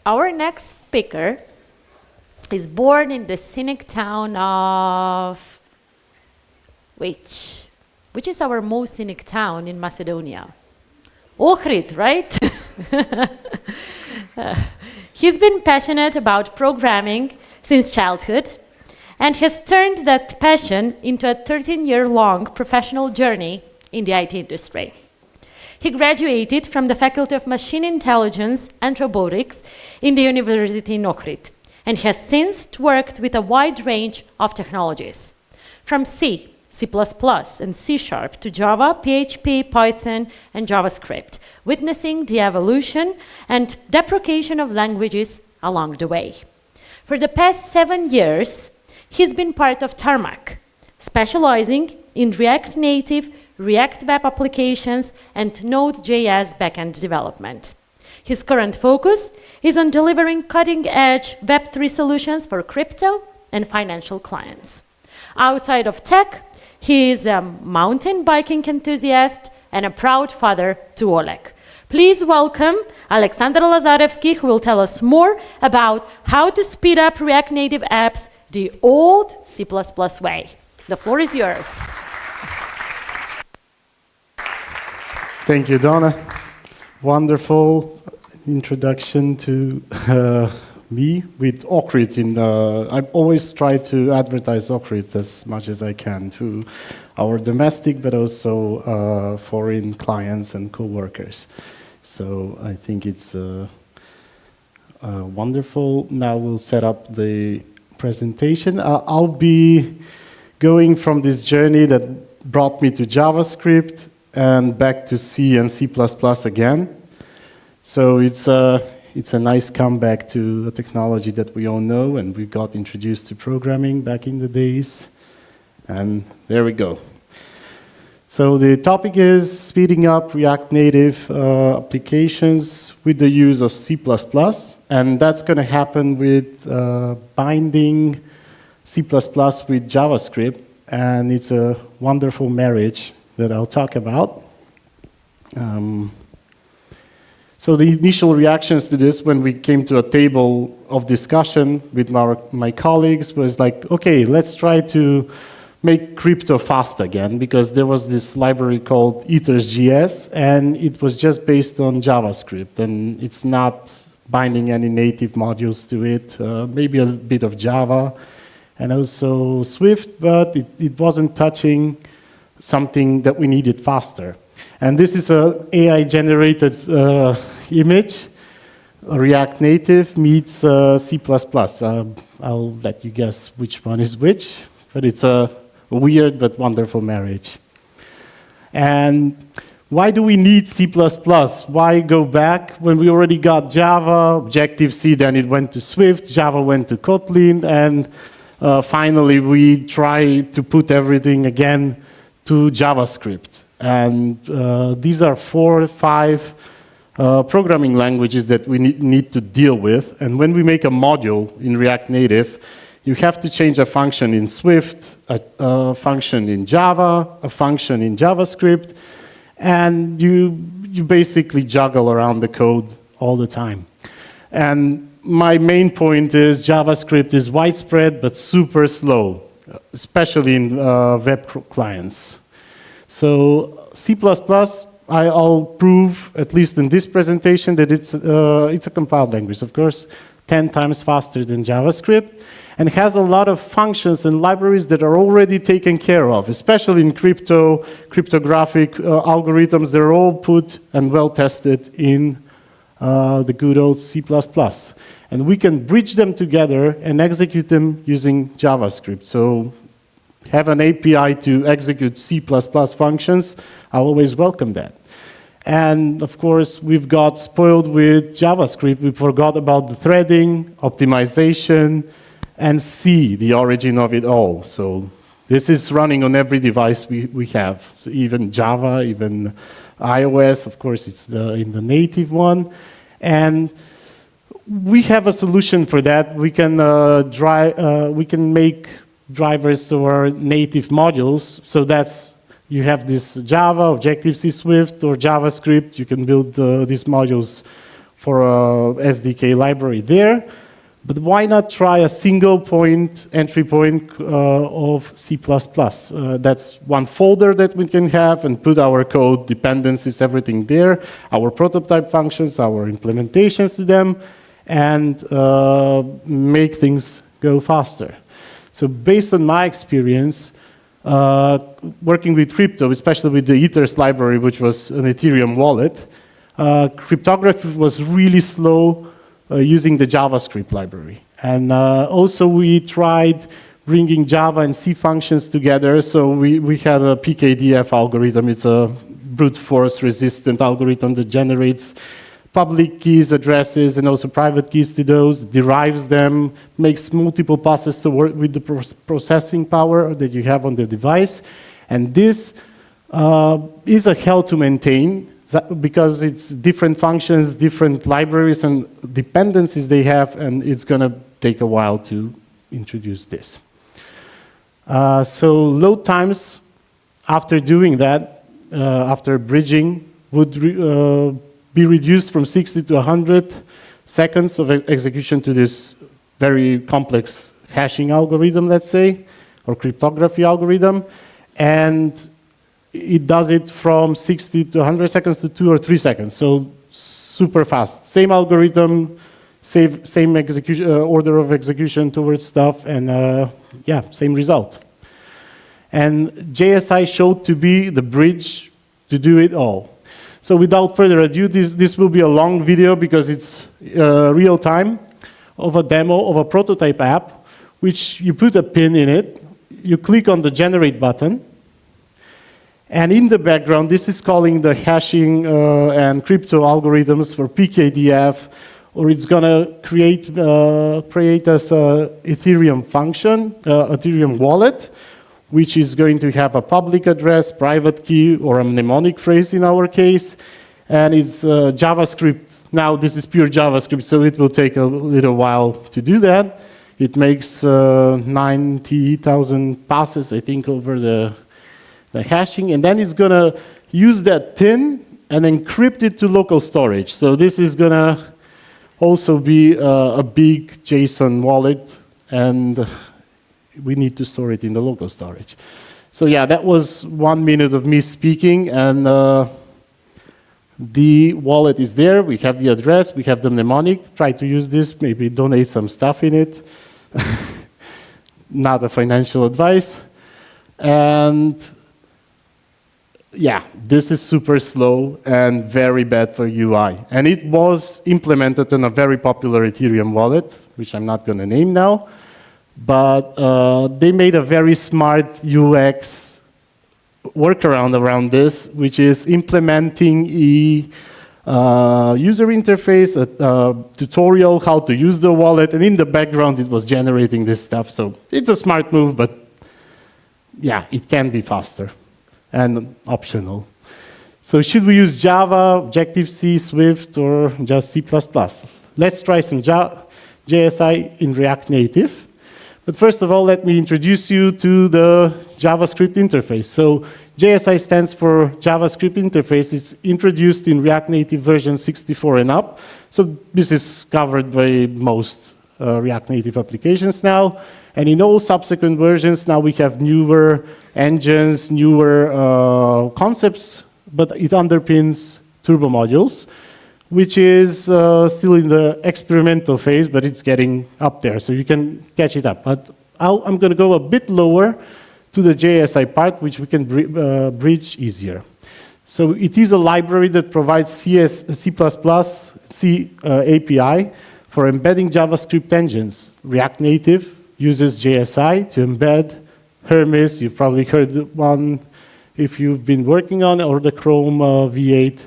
Our next speaker is born in the scenic town of which is our most scenic town in Macedonia? Ohrid, right? He's been passionate about programming since childhood and has turned that passion into a 13-year-long professional journey in the IT industry. He graduated from the Faculty of Machine Intelligence and Robotics in the University in Ohrid, and has since worked with a wide range of technologies, from C, C++, and C# to Java, PHP, Python, and JavaScript, witnessing the evolution and deprecation of languages along the way. For the past 7 years, he's been part of Tarmac, specializing in React Native, React Web applications, and Node.js backend development. His current focus is on delivering cutting-edge Web3 solutions for crypto and financial clients. Outside of tech, he is a mountain biking enthusiast and a proud father to Oleg. Please welcome Aleksandar Lazarevski, who will tell us more about how to speed up React Native apps the old C++ way. The floor is yours. Thank you, Donna. Wonderful introduction to me with Ohrid. I always try to advertise Ohrid as much as I can to our domestic, but also foreign clients and co-workers. So I think it's wonderful. Now we'll set up the presentation. I'll be going from this journey that brought me to JavaScript and back to C and C++ again. So it's a nice comeback to a technology that we all know, and we got introduced to programming back in the days. And there we go. So the topic is speeding up React Native applications with the use of C++, and that's going to happen with binding C++ with JavaScript, and it's a wonderful marriage that I'll talk about. So the initial reactions to this when we came to a table of discussion with my colleagues was like, okay, let's try to make crypto fast again, because there was this library called Ethers.js, and it was just based on JavaScript, and it's not binding any native modules to it, maybe a bit of Java, and also Swift, but it wasn't touching something that we needed faster. And this is an AI-generated image. React Native meets C++. I'll let you guess which one is which, but it's a weird but wonderful marriage. And why do we need C++? Why go back when we already got Java, Objective-C, then it went to Swift, Java went to Kotlin, and finally we try to put everything again to JavaScript. And these are 4 or 5 programming languages that we need to deal with. And when we make a module in React Native, you have to change a function in Swift, a function in Java, a function in JavaScript, and you basically juggle around the code all the time. And my main point is JavaScript is widespread but super slow, especially in web clients. So C++, I'll prove, at least in this presentation, that it's a compiled language, of course, 10 times faster than JavaScript, and has a lot of functions and libraries that are already taken care of, especially in cryptographic algorithms. They're all put and well tested in the good old C++. And we can bridge them together and execute them using JavaScript. So have an API to execute C++ functions, I'll always welcome that. And of course, we've got spoiled with JavaScript. We forgot about the threading, optimization, and C, the origin of it all. So this is running on every device we have. So even Java, even iOS, of course, it's in the native one. And we have a solution for that. We can make drivers to our native modules. So that's, you have this Java, Objective-C, Swift, or JavaScript. You can build these modules for a SDK library there. But why not try a single point, entry point of C++? That's one folder that we can have and put our code, dependencies, everything there, our prototype functions, our implementations to them, and make things go faster. So based on my experience, working with crypto, especially with the Ethers library, which was an Ethereum wallet, cryptography was really slow using the JavaScript library. And also we tried bringing Java and C functions together. So we had a PKDF algorithm. It's a brute force resistant algorithm that generates public keys, addresses, and also private keys to those, derives them, makes multiple passes to work with the processing power that you have on the device. And this is a hell to maintain, because it's different functions, different libraries, and dependencies they have, and it's going to take a while to introduce this. So load times after doing that, after bridging, would be reduced from 60 to 100 seconds of execution to this very complex hashing algorithm, let's say, or cryptography algorithm. And it does it from 60 to 100 seconds to 2 or 3 seconds, so super fast. Same algorithm, same execution, order of execution towards stuff, and yeah, same result. And JSI showed to be the bridge to do it all. So without further ado, this will be a long video because it's real time of a demo of a prototype app, which you put a pin in it, you click on the generate button, and in the background, this is calling the hashing and crypto algorithms for PKDF, or it's going to create us a Ethereum function, Ethereum wallet, which is going to have a public address, private key, or a mnemonic phrase in our case, and it's JavaScript. Now, this is pure JavaScript, so it will take a little while to do that. It makes 90,000 passes, I think, over the hashing, and then it's going to use that pin and encrypt it to local storage. So this is going to also be a big JSON wallet, and we need to store it in the local storage. So yeah, that was 1 minute of me speaking, and the wallet is there. We have the address, we have the mnemonic. Try to use this, maybe donate some stuff in it. Not a financial advice. And yeah, this is super slow and very bad for UI. And it was implemented in a very popular Ethereum wallet, which I'm not going to name now. But they made a very smart UX workaround around this, which is implementing a user interface, a tutorial how to use the wallet, and in the background it was generating this stuff. So it's a smart move, but yeah, it can be faster and optional. So should we use Java, Objective-C, Swift, or just C++? Let's try some JSI in React Native. But first of all, let me introduce you to the JavaScript interface. So JSI stands for JavaScript interface. It's introduced in React Native version 64 and up. So this is covered by most React Native applications now. And in all subsequent versions, now we have newer engines, newer concepts, but it underpins turbo modules, which is still in the experimental phase, but it's getting up there, so you can catch it up. But I'm going to go a bit lower to the JSI part, which we can bridge easier. So it is a library that provides C++ API for embedding JavaScript engines. React Native uses JSI to embed Hermes. You've probably heard one if you've been working on it, or the Chrome V8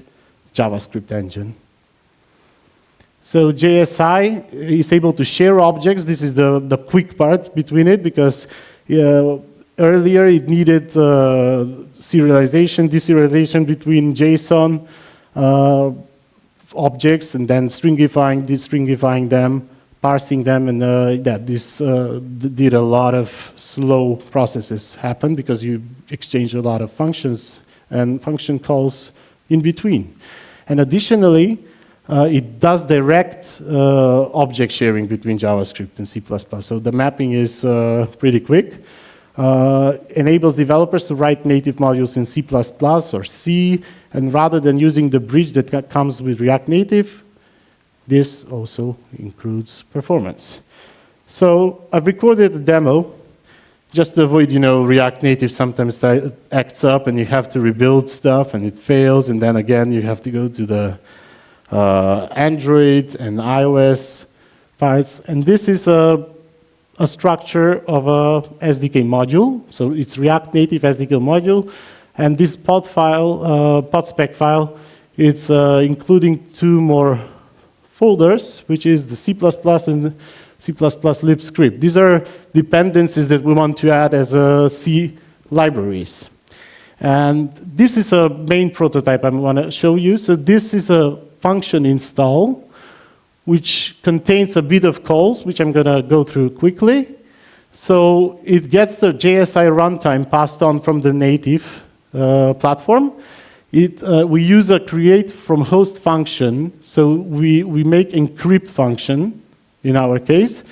JavaScript engine. So JSI is able to share objects. This is the quick part between it, because earlier it needed serialization, deserialization between JSON objects, and then stringifying, destringifying them, parsing them, and this did a lot of slow processes happen because you exchange a lot of functions and function calls in between. And additionally, it does direct object sharing between JavaScript and C++. So the mapping is pretty quick. Enables developers to write native modules in C++ or C, and rather than using the bridge that comes with React Native, this also includes performance. So I've recorded a demo just to avoid, React Native sometimes acts up and you have to rebuild stuff and it fails, and then again you have to go to the Android and iOS parts. And this is a structure of a SDK module. So it's React Native SDK module. And this pod file, pod spec file, it's including two more folders, which is the C++ and C++ lib script. These are dependencies that we want to add as C libraries. And this is a main prototype I want to show you. So this is a function install, which contains a bit of calls, which I'm going to go through quickly. So it gets the JSI runtime passed on from the native platform. We use a create from host function. So we make encrypt function in our case.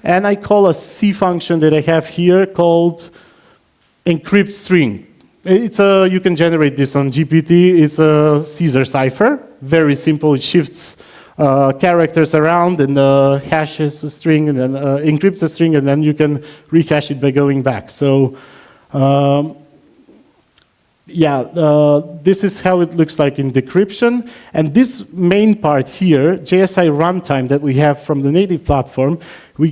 And I call a C function that I have here called encrypt string. You can generate this on GPT. It's a Caesar cipher. Very simple. It shifts characters around and hashes a string and then encrypts a string, and then you can rehash it by going back. So this is how it looks like in decryption. And this main part here, JSI runtime that we have from the native platform, we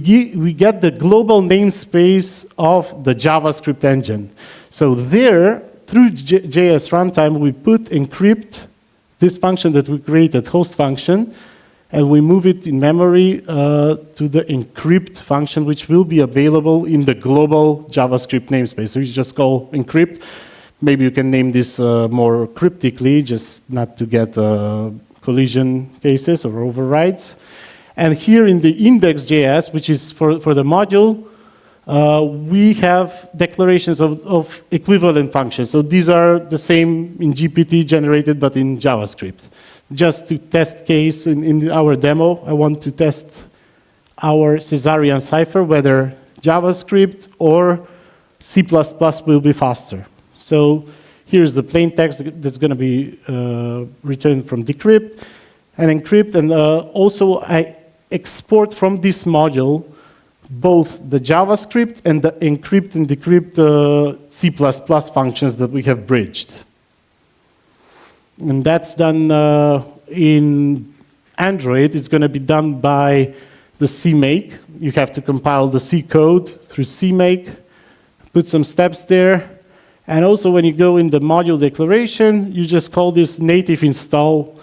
get the global namespace of the JavaScript engine. So there, through JS runtime, we put encrypt, this function that we created, host function, and we move it in memory to the encrypt function, which will be available in the global JavaScript namespace. So you just call encrypt. Maybe you can name this more cryptically, just not to get collision cases or overrides. And here in the index.js, which is for the module, we have declarations of equivalent functions. So these are the same in GPT generated, but in JavaScript. Just to test case in our demo, I want to test our Caesarian cipher, whether JavaScript or C++ will be faster. So here's the plain text that's going to be returned from decrypt and encrypt. And also I export from this module both the JavaScript and the encrypt and decrypt C++ functions that we have bridged. And that's done in Android. It's going to be done by the CMake. You have to compile the C code through CMake, put some steps there. And also when you go in the module declaration, you just call this native install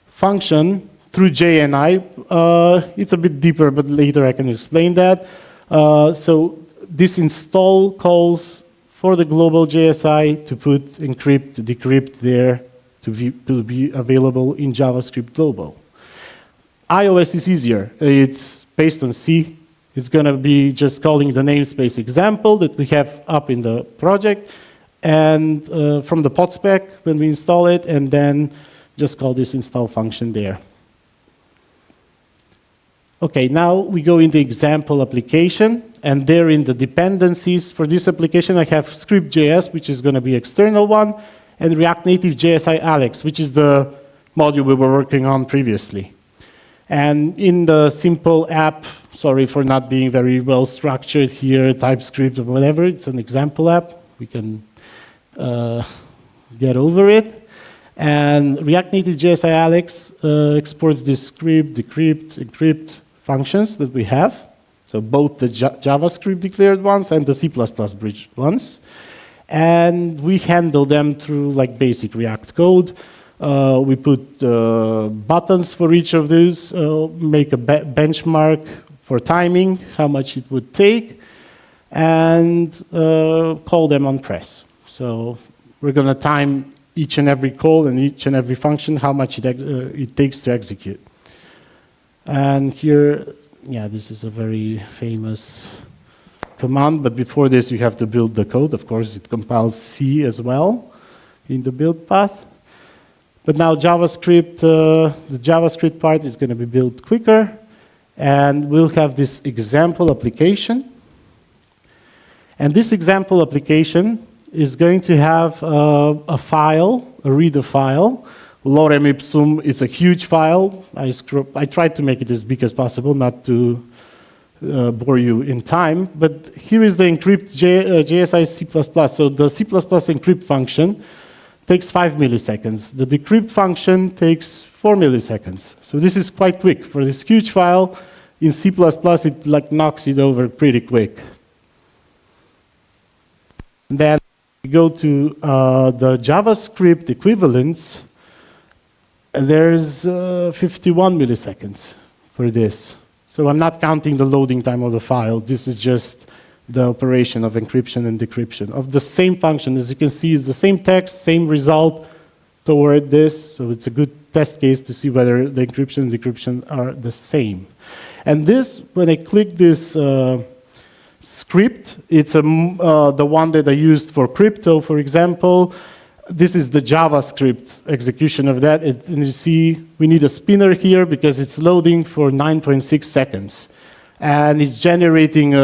function through JNI. It's a bit deeper, but later I can explain that. So this install calls for the global JSI to put encrypt, to decrypt there, to be available in JavaScript global. iOS is easier. It's based on C. It's going to be just calling the namespace example that we have up in the project, and from the pod spec when we install it, and then just call this install function there. Okay, now we go in the example application, and there in the dependencies for this application, I have script.js, which is going to be external one, and React Native JSI Alex, which is the module we were working on previously. And in the simple app, sorry for not being very well structured here, TypeScript or whatever, it's an example app. We can get over it. And React Native JSI Alex exports this script, decrypt, encrypt functions that we have. So both the JavaScript declared ones and the C++ bridged ones. And we handle them through like basic React code. We put buttons for each of these, make a benchmark for timing, how much it would take, and call them on press. So we're going to time each and every call and each and every function, how much it takes to execute. And here, yeah, this is a very famous command, but before this you have to build the code. Of course, it compiles C as well in the build path. But now JavaScript, the JavaScript part is going to be built quicker, and we'll have this example application. And this example application is going to have a file, a reader file. Lorem ipsum, it's a huge file. I tried to make it as big as possible, not to bore you in time. But here is the encrypt JSI C++. So the C++ encrypt function takes 5 milliseconds. The decrypt function takes 4 milliseconds. So this is quite quick. For this huge file, in C++, it like knocks it over pretty quick. And then we go to the JavaScript equivalents. There's 51 milliseconds for this. So I'm not counting the loading time of the file. This is just the operation of encryption and decryption of the same function. As you can see, it's the same text, same result toward this. So it's a good test case to see whether the encryption and decryption are the same. And this, when I click this script, it's the one that I used for crypto, for example. This is the JavaScript execution of that. And you see, we need a spinner here because it's loading for 9.6 seconds. And it's generating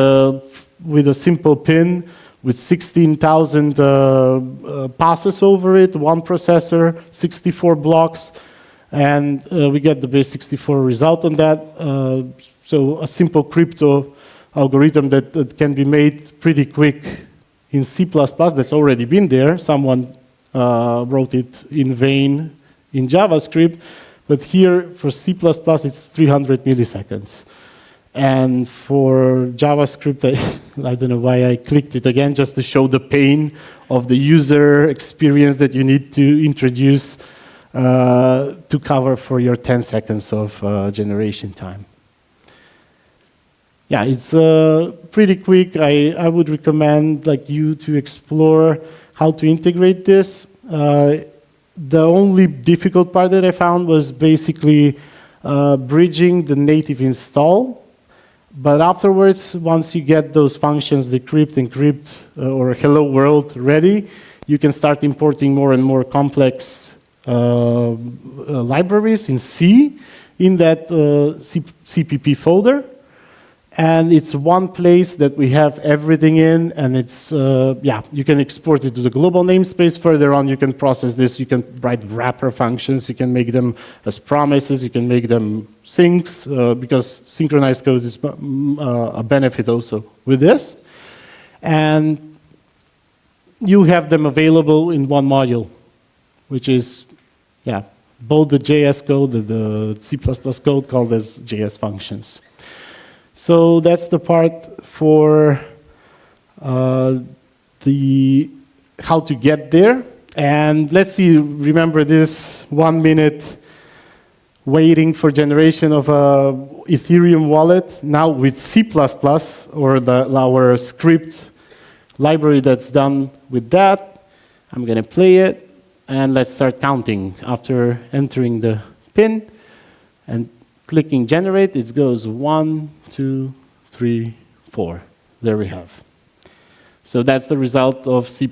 with a simple pin with 16,000 passes over it, one processor, 64 blocks, and we get the base 64 result on that. So a simple crypto algorithm that can be made pretty quick in C++, that's already been there. Someone wrote it in vain in JavaScript, but here for C++ it's 300 milliseconds. And for JavaScript, I don't know why I clicked it again, just to show the pain of the user experience that you need to introduce to cover for your 10 seconds of generation time. Yeah, it's pretty quick. I would recommend you to explore how to integrate this. The only difficult part that I found was basically bridging the native install. But afterwards, once you get those functions, decrypt, encrypt, or hello world ready, you can start importing more and more complex libraries in C in that CPP folder. And it's one place that we have everything in, and it's, you can export it to the global namespace. Further on, you can process this. You can write wrapper functions. You can make them as promises. You can make them syncs, because synchronized code is a benefit also with this. And you have them available in one module, which is, both the JS code and the C++ code called as JS functions. So that's the part for the how to get there. And let's see, remember this 1 minute waiting for generation of a Ethereum wallet, now with C++, or our script library that's done with that. I'm going to play it, and let's start counting. After entering the PIN and clicking generate, it goes 1, 2, 3, 4. There we have. So that's the result of C++,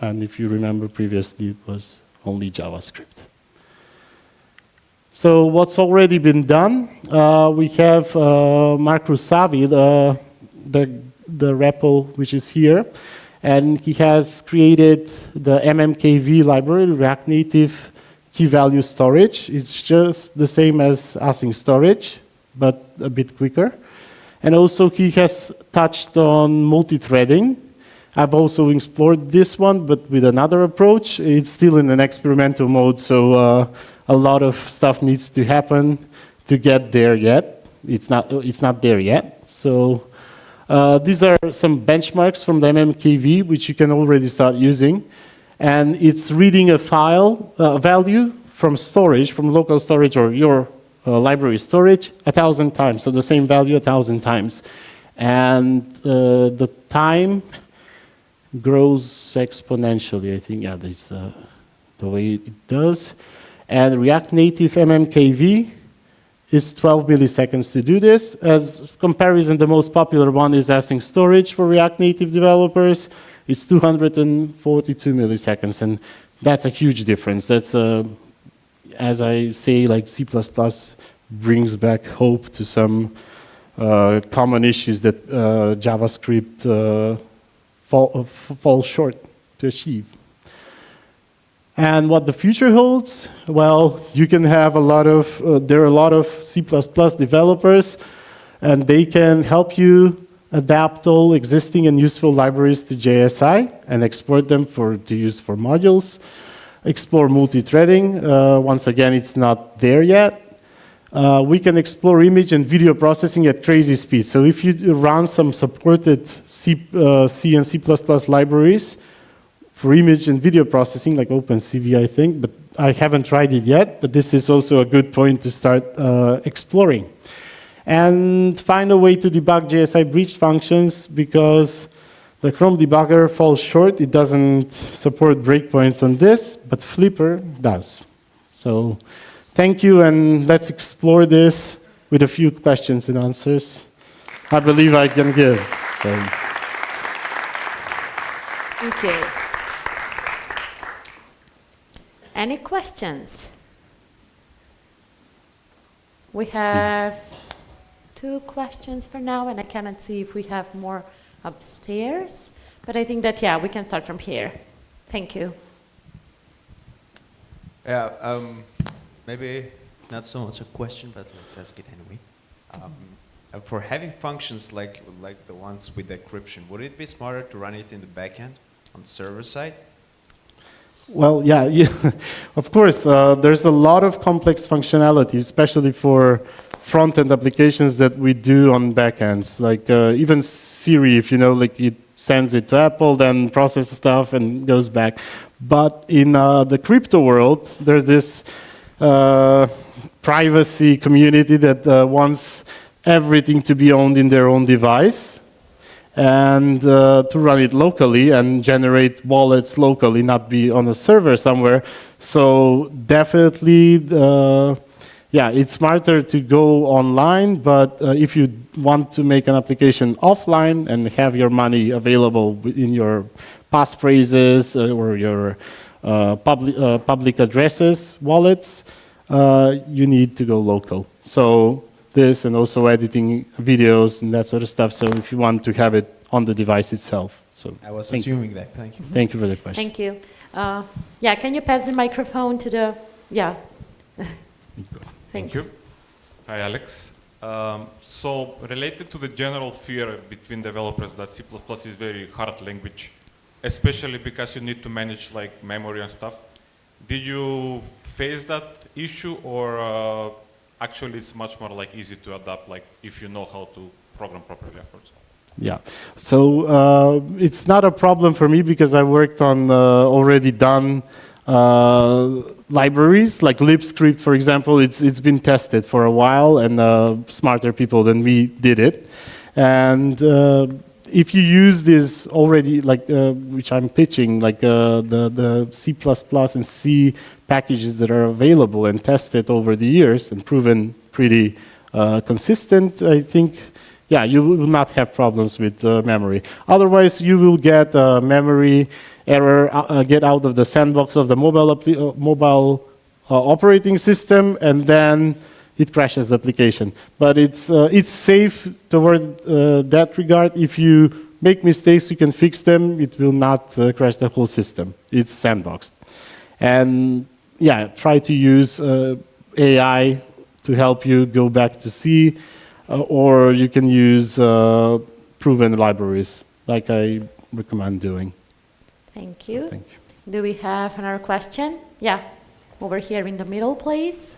and if you remember previously, it was only JavaScript. So what's already been done? We have Mark Rusavi, the repo which is here, and he has created the MMKV library, React Native key value storage. It's just the same as async storage, but a bit quicker. And also he has touched on multi-threading. I've also explored this one, but with another approach. It's still in an experimental mode, so a lot of stuff needs to happen to get there yet. It's not there yet. So these are some benchmarks from the MMKV, which you can already start using. And it's reading a file value from storage, from local storage or your library storage, 1,000 times. So the same value 1,000 times. And the time grows exponentially, I think. Yeah, that's the way it does. And React Native MMKV is 12 milliseconds to do this. As comparison, the most popular one is async storage for React Native developers. It's 242 milliseconds. And That's a huge difference. That's, as I say, like C++ brings back hope to some common issues that JavaScript fall short to achieve. And what the future holds? Well, you can have a lot of, there are a lot of C++ developers, and they can help you adapt all existing and useful libraries to JSI and export them to use for modules. Explore multi-threading. Once again, it's not there yet. We can explore image and video processing at crazy speed. So if you run some supported C and C++ libraries for image and video processing, like OpenCV, I think, but I haven't tried it yet, but this is also a good point to start exploring. And find a way to debug JSI breach functions, because the Chrome debugger falls short. It doesn't support breakpoints on this, but Flipper does. So thank you, and let's explore this with a few questions and answers I believe I can give. So. Thank you. Any questions? We have 2 questions for now, and I cannot see if we have more upstairs, but I think that, yeah, we can start from here. Thank you. Yeah, maybe not so much a question, but let's ask it anyway. For having functions like the ones with encryption, would it be smarter to run it in the backend on the server side? Well, yeah, of course. There's a lot of complex functionality, especially for front-end applications that we do on backends. Like even Siri, if you know, like it sends it to Apple, then processes stuff and goes back. But in the crypto world, there's this privacy community that wants everything to be owned in their own device, and to run it locally and generate wallets locally, not be on a server somewhere. So definitely, yeah, it's smarter to go online, but if you want to make an application offline and have your money available in your passphrases or your public addresses wallets, you need to go local. So this, and also editing videos and that sort of stuff. So if you want to have it on the device itself. So I was assuming that. Thank you. Thank you for the question. Thank you. Yeah, can you pass the microphone to the, yeah. Thank you. Hi, Alex. So related to the general fear between developers that C++ is very hard language, especially because you need to manage like memory and stuff. Did you face that issue, or actually it's much more like easy to adapt, like if you know how to program properly afterwards? Yeah, so it's not a problem for me because I worked on already done libraries, like libscript, for example. It's been tested for a while, and smarter people than me did it. And if you use this already, like which I'm pitching, like the C++ and C packages that are available and tested over the years and proven pretty consistent, I think, yeah, you will not have problems with memory. Otherwise, you will get a memory error, get out of the sandbox of the mobile operating system, and then it crashes the application. But it's safe toward that regard. If you make mistakes, you can fix them. It will not crash the whole system. It's sandboxed. And yeah, try to use AI to help you go back to C, or you can use proven libraries, like I recommend doing. Thank you. Thank you. Do we have another question? Yeah, over here in the middle, please.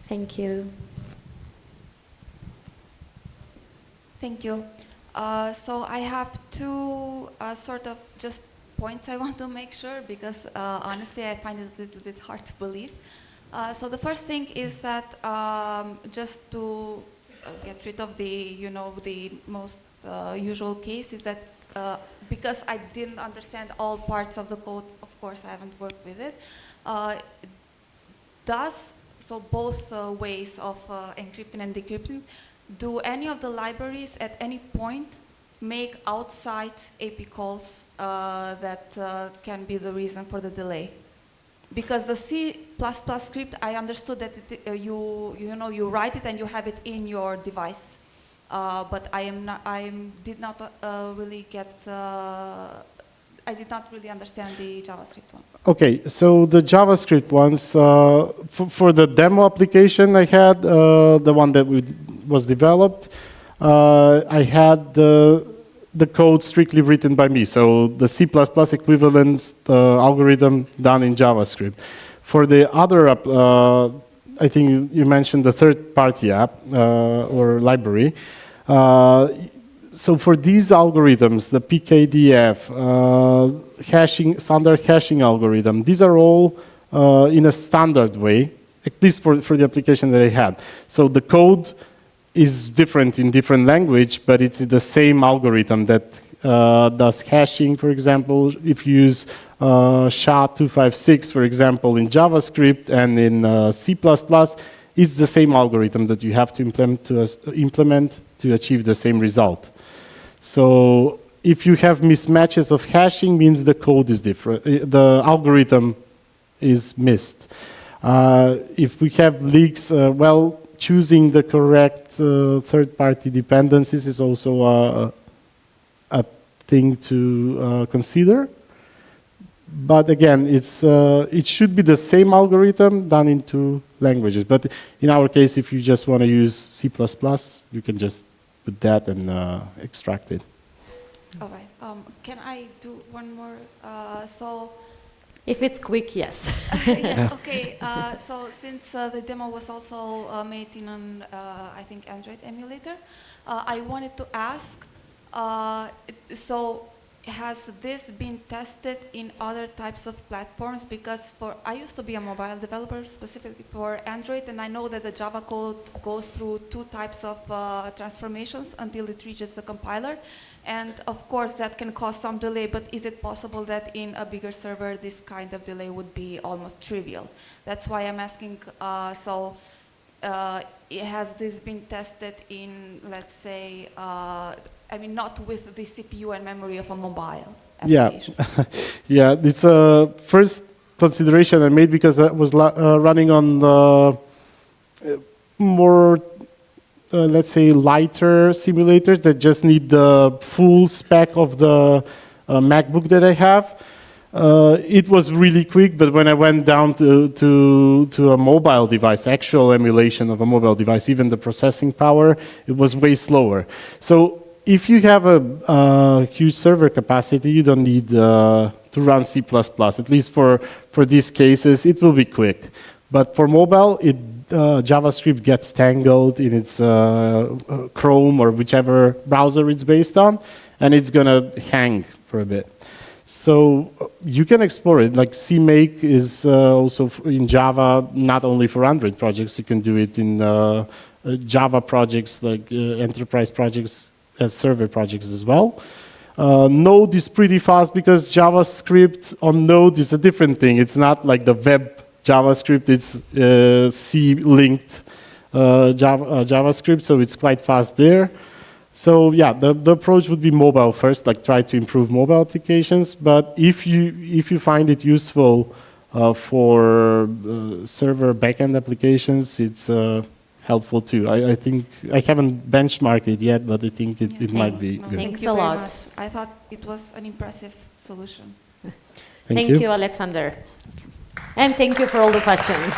Thank you. Thank you. So I have 2 sort of just points I want to make sure, because honestly I find it a little bit hard to believe. So the first thing is that just to get rid of the, the most usual case is that because I didn't understand all parts of the code, of course I haven't worked with it, so both ways of encrypting and decrypting, do any of the libraries at any point make outside AP calls that can be the reason for the delay? Because the C++ script, I understood that you write it and you have it in your device, but I did not really understand the JavaScript one. Okay, so the JavaScript ones, for the demo application I had, the one that was developed, I had the code strictly written by me, so the C++ equivalence algorithm done in JavaScript. For the other app, I think you mentioned the third-party app or library. So for these algorithms, the PKDF, standard hashing algorithm, these are all in a standard way, at least for the application that I had. So the code is different in different language, but it's the same algorithm that does hashing, for example. If you use SHA-256, for example, in JavaScript and in C++, it's the same algorithm that you have to implement to achieve the same result. So if you have mismatches of hashing, means the code is different, the algorithm is missed. If we have leaks, well, choosing the correct third-party dependencies is also a thing to consider. But again, it should be the same algorithm done in two languages. But in our case, if you just want to use C++, you can just put that and extract it. All right. Can I do one more? If it's quick, yes. Yes, okay. So since the demo was also made in an, I think, Android emulator, I wanted to ask, so has this been tested in other types of platforms? Because I used to be a mobile developer specifically for Android, and I know that the Java code goes through two types of transformations until it reaches the compiler. And of course, that can cause some delay, but is it possible that in a bigger server, this kind of delay would be almost trivial? That's why I'm asking, has this been tested in, let's say, I mean, not with the CPU and memory of a mobile application? Yeah, it's a first consideration I made because I was running on more let's say, lighter simulators that just need the full spec of the MacBook that I have. It was really quick, but when I went down to a mobile device, actual emulation of a mobile device, even the processing power, it was way slower. So if you have a huge server capacity, you don't need to run C++. At least for these cases, it will be quick. But for mobile, JavaScript gets tangled in its Chrome or whichever browser it's based on, and it's going to hang for a bit. So you can explore it. Like CMake is also in Java, not only for Android projects. You can do it in Java projects, like enterprise projects, as server projects as well. Node is pretty fast because JavaScript on Node is a different thing. It's not like the web JavaScript, it's C-linked JavaScript, so it's quite fast there. So yeah, the approach would be mobile first, like try to improve mobile applications. But if you find it useful for server backend applications, it's helpful too. I think I haven't benchmarked it yet, but I think it might be good. Thanks a lot. Much. I thought it was an impressive solution. Thank you, Aleksandar. And thank you for all the questions.